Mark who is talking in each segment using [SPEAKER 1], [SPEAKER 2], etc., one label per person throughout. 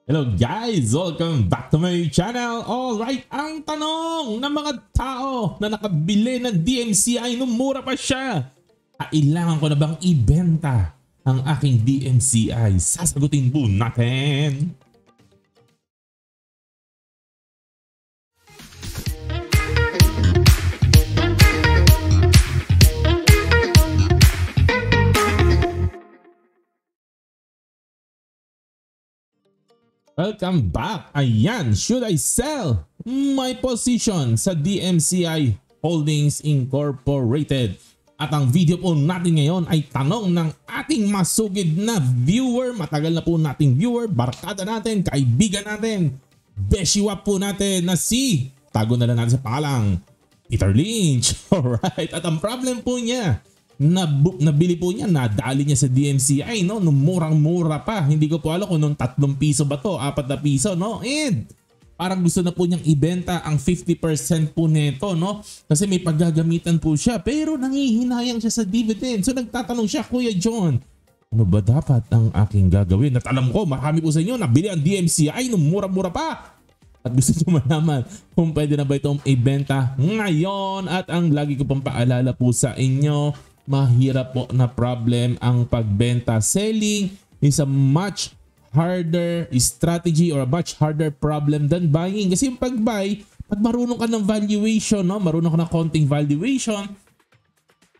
[SPEAKER 1] Hello guys! Welcome back to my channel! Alright, ang tanong ng mga tao na nakabili ng DMCI nung mura pa siya. Kailangan ko na bang ibenta ang aking DMCI? Sasagutin po natin. Welcome back! Ayan, should I sell my position sa DMCI Holdings Incorporated? At ang video po natin ngayon ay tanong ng ating masugid na viewer. Matagal na po nating viewer, barkada natin, kaibigan natin, beshiwap po natin na si, tago na lang natin sa pangalang, Peter Lynch. Alright, at ang problem po niya, nabili po niya, nadali niya sa DMCI, no? Nung murang-mura pa. Hindi ko po alam kung nung 3 piso ba to, 4 na piso, no? And parang gusto na po niyang ibenta ang 50% po nito, no? Kasi may paggagamitan po siya, pero nangihinayang siya sa dividend. So nagtatanong siya, Kuya John, ano ba dapat ang aking gagawin? At alam ko, marami po sa inyo nabili ang DMCI nung mura-mura pa. At gusto nyo malaman kung pwede na ba itong ibenta ngayon. At ang lagi ko pang paalala po sa inyo, mahirap po na problem ang pagbenta. Selling is a much harder strategy or a much harder problem than buying. Kasi yung pag-buy, pag marunong ka ng valuation, no? Marunong ka ng konting valuation,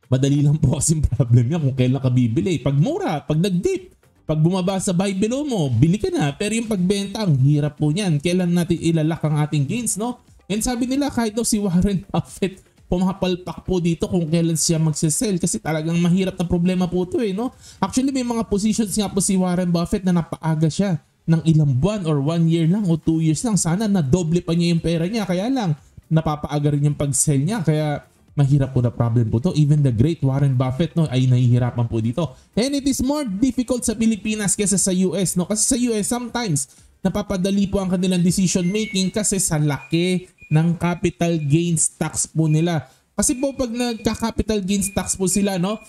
[SPEAKER 1] madali lang po kasing problem yan kung kailan ka bibili. Pag mura, pag nag-dip, pag bumaba sa buy below mo, bili ka na. Pero yung pagbenta, ang hirap po niyan. Kailan natin ilalak ang ating gains, no? And sabi nila, kahit daw si Warren Buffett, pumapalpak po dito kung kailan siya magsisell kasi talagang mahirap na problema po ito, no? Actually, may mga positions nga po si Warren Buffett na napaaga siya ng ilang buwan or 1 year lang o 2 years lang. Sana na doble pa niya yung pera niya, kaya lang napapaaga rin yung pag-sell niya, kaya mahirap po na problem po to. Even the great Warren Buffett, no, ay nahihirapan po dito. And it is more difficult sa Pilipinas kaysa sa US, no? Kasi sa US sometimes napapadali po ang kanilang decision making kasi sa laki ng capital gains tax po nila. Kasi po pag nagka-capital gains tax po sila, no,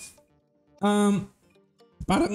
[SPEAKER 1] parang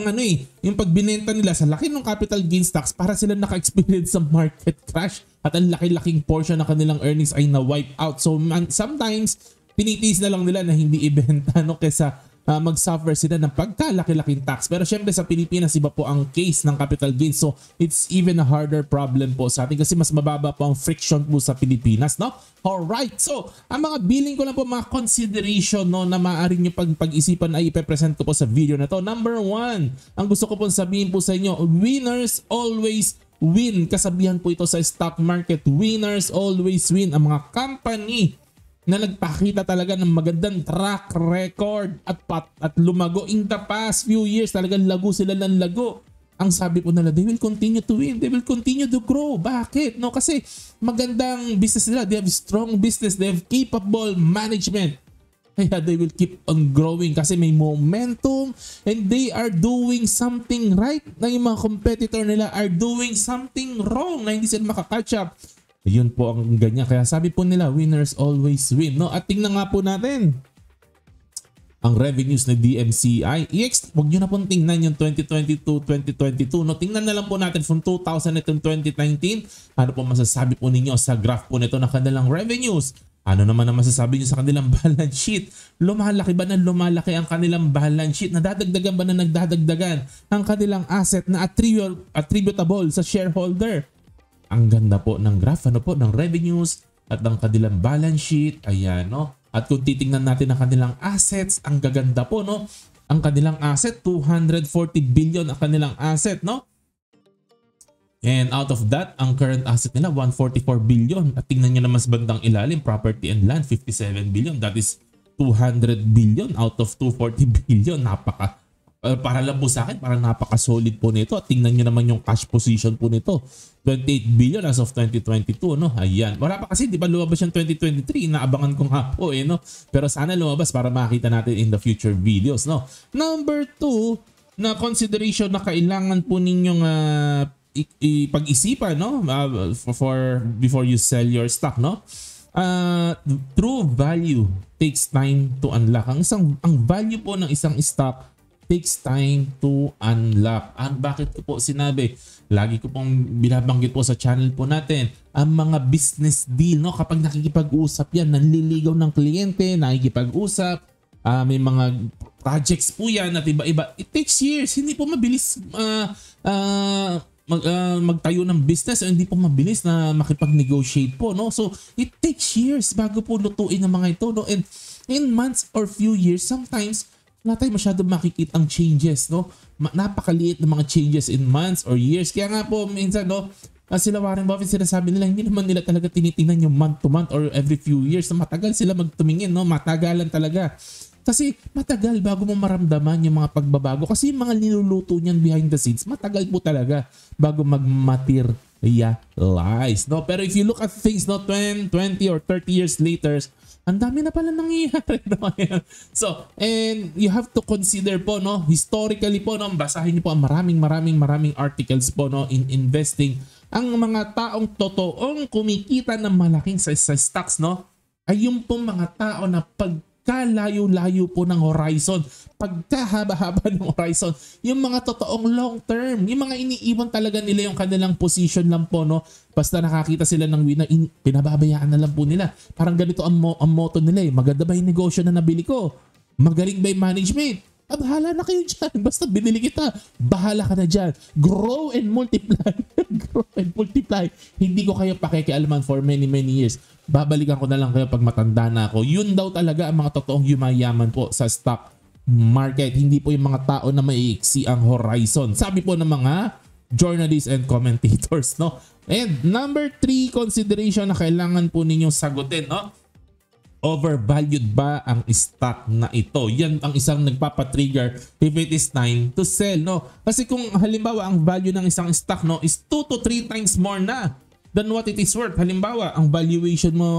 [SPEAKER 1] yung pag binenta nila sa laki ng capital gains tax, para sila naka-experience sa market crash at ang laki-laking portion ng kanilang earnings ay na-wipe out. So sometimes tinitiis na lang nila na hindi ibenta, no, kaysa mag-suffer sila ng pagkalaki-laking tax. Pero syempre sa Pilipinas iba po ang case ng capital gains, so it's even a harder problem po sa atin kasi mas mababa po ang friction po sa Pilipinas, no? Alright, so ang mga billing ko lang po, mga consideration, no, na maaari nyo pag-isipan ay ipepresent ko po sa video na to. Number 1, ang gusto ko po sabihin po sa inyo, winners always win. Kasabihan po ito sa stock market, winners always win. Ang mga company na nagpakita talaga ng magandang track record at lumago in the past few years, talagang lago sila ng lago. Ang sabi po nila, they will continue to win, they will continue to grow. Bakit? No, kasi magandang business nila, they have strong business, they have capable management. Kaya they will keep on growing kasi may momentum and they are doing something right na yung mga competitor nila are doing something wrong na hindi sila makakatch up. Yun po ang ganyan. Kaya sabi po nila, winners always win, no? At tingnan nga po natin ang revenues ng DMCI. Huwag nyo na pong tingnan yung 2022, no? Tingnan na lang po natin from 2000 and 2019. Ano po masasabi po ninyo sa graph po nito na kanilang revenues? Ano naman ang masasabi nyo sa kanilang balance sheet? Lumalaki ba na lumalaki ang kanilang balance sheet? Nadadagdagan ba na nagdadagdagan ang kanilang asset na attributable sa shareholder? Ang ganda po ng graph, ano po, ng revenues at ng kanilang balance sheet. Ayan, no? At kung titingnan natin ang kanilang assets, ang gaganda po, no? Ang kanilang asset, 240 billion ang kanilang asset, no? And out of that, ang current asset nila, 144 billion. At tingnan nyo naman sa bandang ilalim, property and land, 57 billion. That is 200 billion out of 240 billion. Para lang po sa akin, parang napaka-solid po nito. At tingnan nyo naman yung cash position po nito. 28 billion as of 2022, no? Ayan. Wala pa kasi, di ba lumabas yung 2023? Inaabangan ko nga po, no? Pero sana lumabas para makita natin in the future videos, no? Number 2, na consideration na kailangan po ninyong ipag-isipan, no? Before you sell your stock, no? True value takes time to unlock. Ang value po ng isang stock takes time to unlock. Bakit ko po sinabi? Lagi ko pong binabanggit po sa channel po natin, ang mga business deal, no? Kapag nakikipag-usap yan, nanliligaw ng kliyente, nakikipag-usap, may mga projects po yan at iba-iba. It takes years. Hindi po mabilis magtayo ng business, o hindi po mabilis na makipag-negotiate po, no? So, it takes years bago po lutuin ang mga ito, no? And in months or few years, sometimes wala tayo masyadong makikita ang changes, no? Napakaliit na mga changes in months or years. Kaya nga po, minsan, no, sila Warren Buffett, sinasabi nila, hindi naman nila talaga tinitingnan yung month to month or every few years. Na matagal sila magtumingin, no? Matagalan talaga. Kasi matagal bago mo maramdaman yung mga pagbabago. Kasi yung mga niluluto niyan behind the scenes, matagal po talaga bago mag-materialize, no? Pero if you look at things, no, 20 or 30 years later, ang dami na pala nangyayari. No? So, and you have to consider po, no, historically po, no, basahin niyo po ang maraming articles po, no, in investing. Ang mga taong totoong kumikita ng malaking sa stocks, no, ay yung po mga tao na pagkalayo-layo po ng horizon, pagkahaba-haba ng horizon, yung mga totoong long term, yung mga iniiwan talaga nila yung kanilang position lang po, no? Basta nakakita sila ng win, pinababayaan na lang po nila. Parang ganito ang motto nila, eh. Maganda ba yung negosyo na nabili ko? Magaling ba yung management? Bahala na kayo dyan. Basta binili kita, bahala ka na dyan. Grow and multiply. Grow and multiply. Hindi ko kayo pakikialaman for many years. Babalikan ko na lang kayo pag matanda na ako. Yun daw talaga ang mga totoong yumayaman po sa stock market. Hindi po yung mga tao na maiiksi ang horizon. Sabi po ng mga journalists and commentators, no? And number 3 consideration na kailangan po ninyong sagutin, no? Overvalued ba ang stock na ito? Yan ang isang nagpapatrigger if it is time to sell, no? Kasi kung halimbawa ang value ng isang stock, no, is 2 to 3 times more na than what it is worth. Halimbawa, ang valuation mo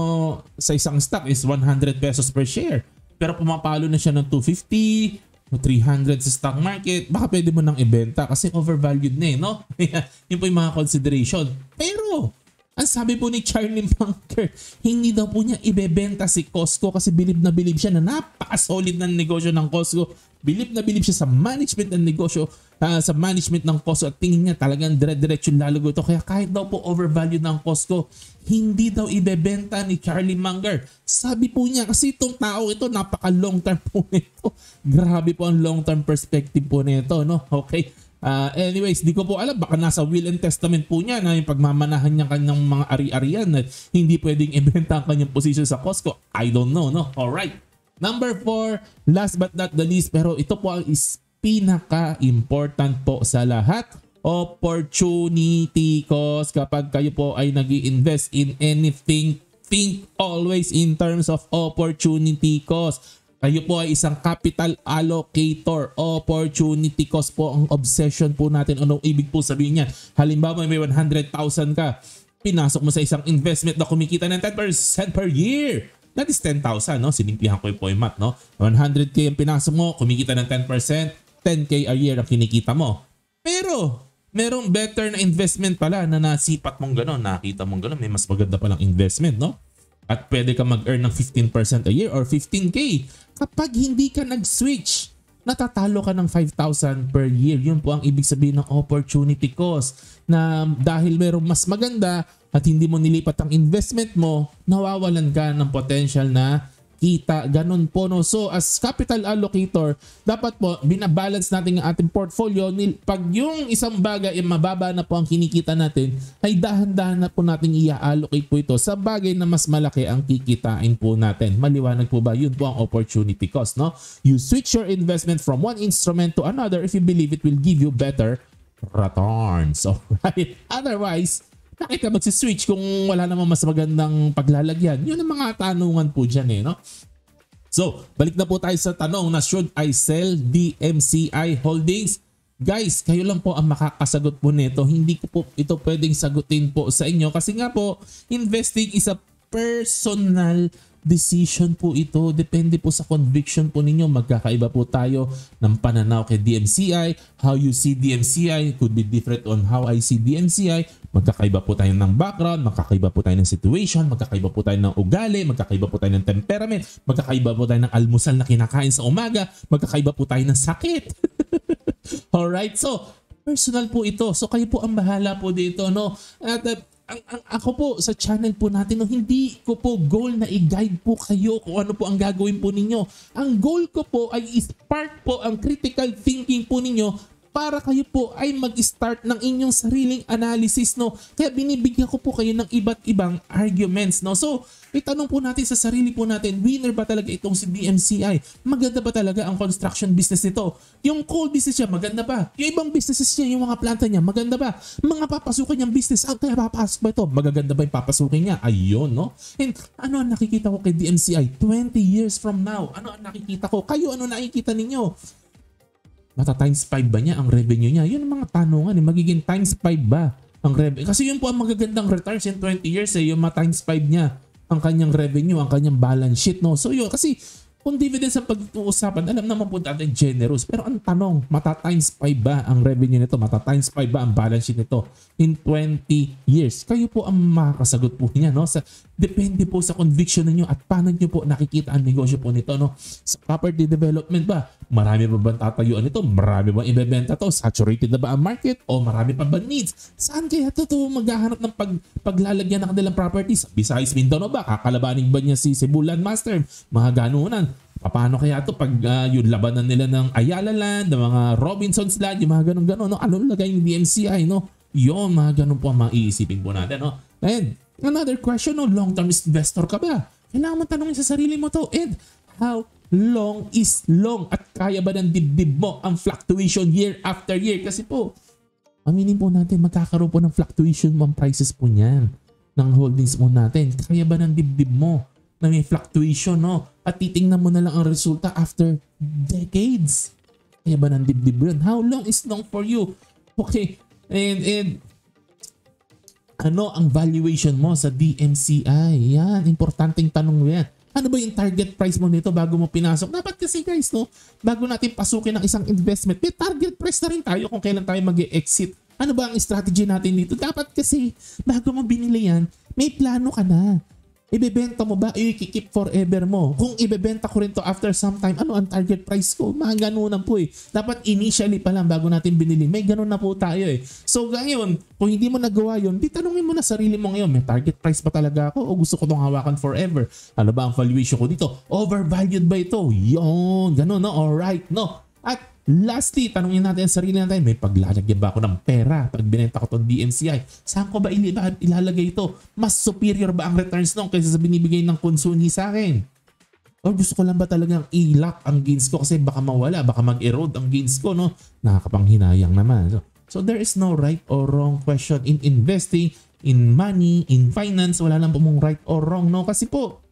[SPEAKER 1] sa isang stock is 100 pesos per share. Pero pumapalo na siya ng 250, 300 sa stock market, baka pwede mo nang ibenta kasi overvalued na, eh, no? Yun po yung mga consideration. Pero ang sabi po ni Charlie Munger, hindi daw po niya ibebenta si Costco kasi bilib na bilib siya na napaka-solid ng negosyo ng Costco. Bilib na bilib siya sa management ng negosyo, sa management ng Costco, at tingin niya talagang dire-diretso lalago ito. Kaya kahit daw po overvalued ng Costco, hindi daw ibebenta ni Charlie Munger. Sabi po niya kasi itong tao ito, napaka-long term po nito. Grabe po ang long term perspective po nito, no? Okay. Anyways, di ko po alam, baka nasa will and testament po niya na yung pagmamanahan niya kanyang mga ari-arian na hindi pwedeng ibenta ang kanyang position sa Costco. I don't know, no? Alright. Number 4, last but not the least, pero ito po ang pinaka-important po sa lahat. Opportunity cost. Kapag kayo po ay nag-i-invest in anything, think always in terms of opportunity cost. Kayo po ay isang capital allocator. Opportunity cost po ang obsession po natin. Anong ibig po sabihin niyan? Halimbawa may 100,000 ka. Pinasok mo sa isang investment na kumikita ng 10% per year. That is 10,000, no? Sinimplihan ko yung math, no? 100K ang pinasok mo, kumikita ng 10%, 10K a year ang kinikita mo. Pero merong better na investment pala na nasipat mong gano'n, nakita mong gano'n, may mas maganda palang investment, no? At pwede ka mag-earn ng 15% a year or 15K. Kapag hindi ka nag-switch, natatalo ka ng 5,000 per year. Yun po ang ibig sabihin ng opportunity cost. Na dahil merong mas maganda at hindi mo nilipat ang investment mo, nawawalan ka ng potential na kita. Ganun po, no? So as capital allocator, dapat po binabalance natin ang ating portfolio. Pag yung isang bagay ay mababa na po ang kinikita natin, ay dahan-dahan na po natin i-allocate po ito sa bagay na mas malaki ang kikitain po natin. Maliwanag po ba? Yun po ang opportunity cost, no? You switch your investment from one instrument to another if you believe it will give you better returns. Alright? Otherwise, bakit ka magsiswitch kung wala namang mas magandang paglalagyan? Yun ang mga tanungan po dyan, eh, no? So, balik na po tayo sa tanong na should I sell DMCI Holdings? Guys, kayo lang po ang makakasagot po nito. Hindi ko po ito pwedeng sagutin po sa inyo kasi nga po, investing is a personal decision po ito. Depende po sa conviction po ninyo. Magkakaiba po tayo ng pananaw kay DMCI. How you see DMCI could be different on how I see DMCI. Magkakaiba po tayo ng background, magkakaiba po tayo ng situation, magkakaiba po tayo ng ugali, magkakaiba po tayo ng temperament, magkakaiba po tayo ng almusal na kinakain sa umaga, magkakaiba po tayo ng sakit. Alright, so personal po ito. So kayo po ang bahala po dito, no? At ako po sa channel po natin, no, hindi ko po goal na i-guide po kayo kung ano po ang gagawin po ninyo. Ang goal ko po ay i-spark po ang critical thinking po ninyo para kayo po ay mag-start ng inyong sariling analysis, no? Kaya binibigyan ko po kayo ng iba't ibang arguments, no? So, itanong po natin sa sarili po natin, winner ba talaga itong si DMCI? Maganda ba talaga ang construction business nito? Yung coal business niya, maganda ba? Yung ibang businesses niya, yung mga planta niya, maganda ba? Mga papasukin niyang business, kaya papasok ba ito? Magaganda ba yung papasukin niya? Ayun, no? And ano ang nakikita ko kay DMCI? 20 years from now, ano ang nakikita ko? Kayo, ano nakikita ninyo? Mata times 5 ba niya ang revenue niya? Yun ang mga tanungan. Magiging times 5 ba ang revenue? Kasi yun po ang magagandang returns in 20 years. Yung mata times 5 niya ang kanyang revenue, ang kanyang balance sheet. No? So yun, kasi kung dividends ang pag-uusapan, alam naman po natin generous. Pero ang tanong, mata times 5 ba ang revenue nito? Mata times 5 ba ang balance sheet nito in 20 years? Kayo po ang makakasagot po niya. No? Depende po sa conviction ninyo at paano nyo po nakikita ang negosyo po nito. No? Sa property development ba? Marami pa ba tatayuan nito? Marami ba ibebenta to? Saturated na ba ang market? O marami pa ba needs? Saan kaya ito maghahanap ng paglalagyan ng kanilang properties? Besides Mindanao ba? Kakalabanin ba niya si Cebu Landmaster? Mga ganunan. Paano kaya ito pag yung labanan nila ng Ayala Land, ng mga Robinsons Land, yung mga ganun-ganun, no? Ano lagay yung DMCI, no? Yun, mga ganun po ang maiisipin po natin, no? And another question, no? Long-term investor ka ba? Kailangan mo tanongin sa sarili mo to. And how long is long? At kaya ba ng dibdib mo ang fluctuation year after year? Kasi po, aminin po natin, magkakaroon po ng fluctuation mo ang prices po niyan ng holdings mo natin. Kaya ba ng dibdib mo na may fluctuation, no? At titingnan mo na lang ang resulta after decades. Kaya ba ng dibdib yun? How long is long for you? Okay. And ano ang valuation mo sa DMCI? Yan, importanteng tanong yan. Ano ba yung target price mo nito bago mo pinasok? Dapat kasi guys, no, bago natin pasukin ng isang investment, may target price na rin tayo kung kailan tayo mag-exit. Ano ba ang strategy natin dito? Dapat kasi bago mo binili yan, may plano ka na. Ibebenta mo ba? I-keep forever mo. Kung ibebenta ko rin to after some time, ano ang target price ko? Mga ganunan po eh. Dapat initially pa lang bago natin binili. May ganun na po tayo eh. So ngayon, kung hindi mo nagawa yun, di tanungin mo na sarili mo ngayon, may target price ba talaga ako o gusto ko itong hawakan forever? Ano ba ang valuation ko dito? Overvalued ba ito? Yun, ganun, no? Alright, no? At lastly, tanungin natin sa sarili natin, may paglalagyan ba ako ng pera pag binenta ko itong DMCI? Saan ko ba ilalagay ito? Mas superior ba ang returns nung kaysa sa binibigay ng konsuni sa akin? Or gusto ko lang ba talagang i-lock ang gains ko kasi baka mawala, baka mag-erode ang gains ko, no? Nakakapanghinayang naman. So there is no right or wrong question in investing, in money, in finance. Wala lang po mong right or wrong, no? Kasi po,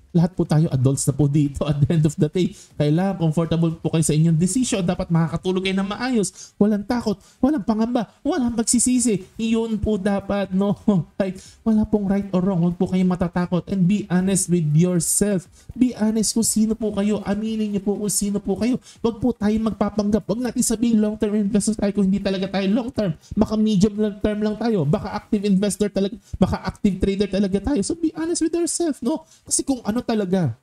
[SPEAKER 1] lahat po tayo adults na po dito at the end of the day. Kailangan comfortable po kayo sa inyong decision. Dapat makakatulog kayo ng maayos. Walang takot, walang pangamba, walang pagsisisi. Iyon po dapat, no? Like, wala pong right or wrong. Huwag po kayong matatakot and be honest with yourself. Be honest kung sino po kayo. Aminin niyo po kung sino po kayo. Huwag po tayo magpapanggap. Huwag natin sabihin long-term investor tayo kung hindi talaga tayo long-term. Baka medium long-term lang tayo. Baka active investor talaga. Baka active trader talaga tayo. So be honest with yourself, no? Kasi kung ano talaga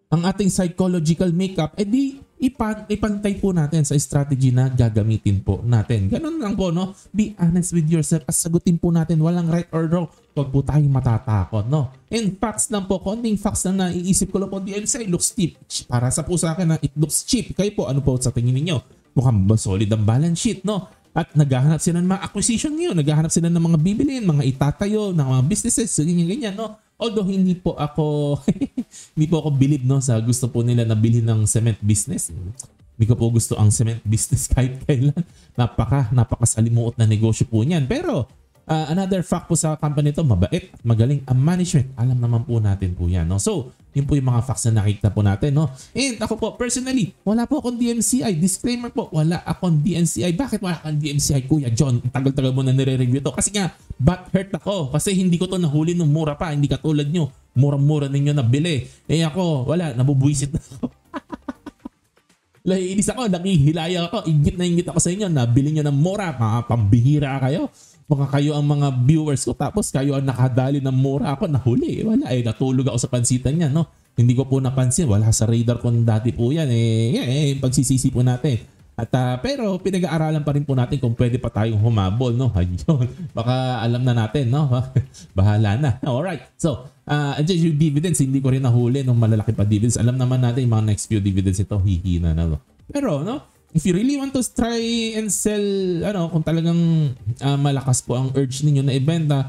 [SPEAKER 1] ang ating psychological makeup, edi ipantay po natin sa strategy na gagamitin po natin. Ganun lang po, no? Be honest with yourself at sagutin po natin. Walang right or wrong. Huwag po tayong matatakot, no? And facts lang po, konting facts na naiisip ko lang po, DMCI looks cheap. Para sa po sa akin na it looks cheap. Kayo po, ano po sa tingin ninyo? Mukhang solid ang balance sheet, no? At naghahanap sila ng mga acquisition ngayon. Naghahanap sila ng mga bibilin, mga itatayo, ng mga businesses, ganyan-ganyan, no? Although hindi po ako hindi po ako believe, no, sa gusto po nila na bilhin ng cement business. Hindi ko po gusto ang cement business kahit kailan. Napakasalimuot na negosyo po niyan. Pero another fact po sa company ito, mabait at magaling ang management. Alam naman po natin po yan, no? So, yun po yung mga facts na nakikita po natin, no? And ako po, personally, wala po akong DMCI. Disclaimer po, wala akong DMCI. Bakit wala akong DMCI, Kuya John? Tagal-tagal mo na nire-review to. Kasi nga, butthurt ako. Kasi hindi ko to nahuli nung mura pa. Hindi katulad nyo. Mura-mura ninyo nabili. Eh ako, wala. Nabubuisit na ako. Naiinis ako. Nakihilaya ako. Ingit na ingit ako sa inyo. Nabili nyo ng mura. Mga pambihira kayo. Baka kayo ang mga viewers ko tapos kayo ang nakadali ng mura ako, nahuli. Wala eh, natulog ako sa pansitan niya, no? Hindi ko po napansin, wala sa radar ko dati po yan. Pagsisisi po natin. Pero pinag-aaralan pa rin po natin kung pwede pa tayong humabol, no? Ayun. Baka alam na natin, no? Bahala na. Alright. So, yung dividends, hindi ko rin nahuli nung malalaki pa dividends. Alam naman natin yung mga next few dividends ito, hihina na, no? Pero, no? If you really want to try and sell, kung talagang malakas po ang urge ninyo na ibenta,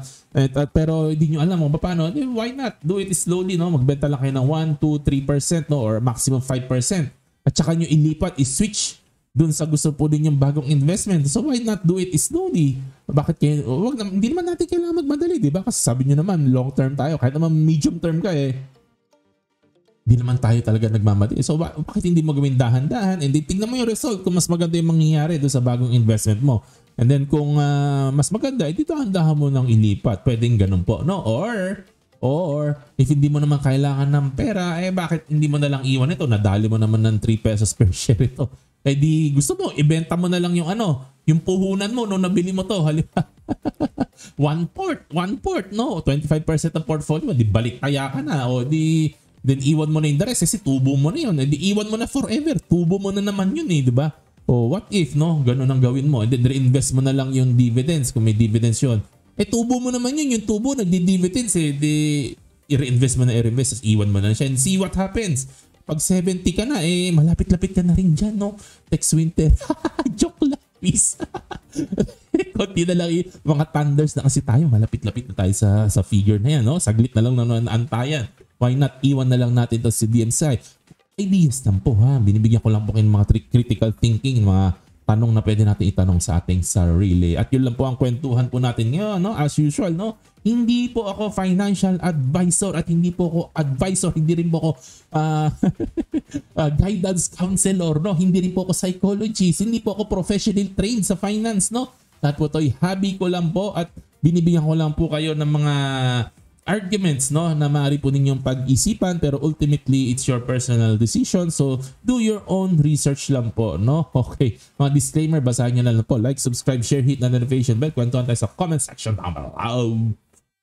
[SPEAKER 1] pero hindi nyo alam kung paano, why not? Do it slowly, no? Magbenta lang kayo ng 1, 2, 3%, no? Or maximum 5%. At saka nyo ilipat, i-switch dun sa gusto po din yung bagong investment. So why not do it slowly? Bakit kayo, hindi naman natin kailangan magmadali, di ba? Kasi sabi nyo naman, long term tayo. Kahit naman medium term ka hindi naman tayo talaga nagmamadali. So bakit hindi mo gawin dahan-dahan? And then tignan mo yung result kung mas maganda yung mangyayari doon sa bagong investment mo. And then kung mas maganda, edi dahan-dahan mo nang ilipat. Pwedeng ganun po, no? Or if hindi mo naman kailangan ng pera, bakit hindi mo na lang iwan ito? Nadali mo naman ng 3 pesos per share ito. Di gusto mo, ibenta mo na lang yung yung puhunan mo nung nabili mo to. Halika. one port, no? 25% ng portfolio, di balik taya ka na. Then iwan mo na yung the rest kasi tubo mo na yun. Di iwan mo na forever. Tubo mo na naman yun di ba? What if, no? Ganun ang gawin mo. And then reinvest mo na lang yung dividends kung may dividends yun. Tubo mo naman yun. Yung tubo, nagdi-dividends i-reinvest mo na, i-reinvest. Iwan mo na siya and see what happens. Pag 70 ka na, malapit-lapit ka na rin dyan, no? Next winter. Joke lang, please. Kunti na lang mga thunders na kasi tayo. Malapit-lapit na tayo sa figure na yan, no? Saglit na lang na antayan. Why not iwan na lang natin to si DMCI? Ideas lang po, ha? Binibigyan ko lang po kayo ng mga critical thinking, mga tanong na pwede natin itanong sa ating sarili. At yun lang po ang kwentuhan po natin ngayon, no? As usual, no? Hindi po ako financial advisor at hindi po ako advisor, hindi rin po ako guidance counselor, no? Hindi rin po ako psychologist, hindi po ako professional trained sa finance, no? At po to'y hobby ko lang po at binibigyan ko lang po kayo ng mga arguments, no, na maaari po ninyong pag-isipan, pero ultimately it's your personal decision, so do your own research lang po, no? Okay, mga disclaimer, basahin nyo na lang po. Like, subscribe, share, hit na notification bell, kwentuhan tayo sa comment section down below.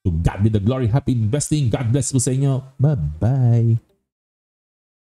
[SPEAKER 1] To God be the glory. Happy investing. God bless po sa inyo. Bye-bye.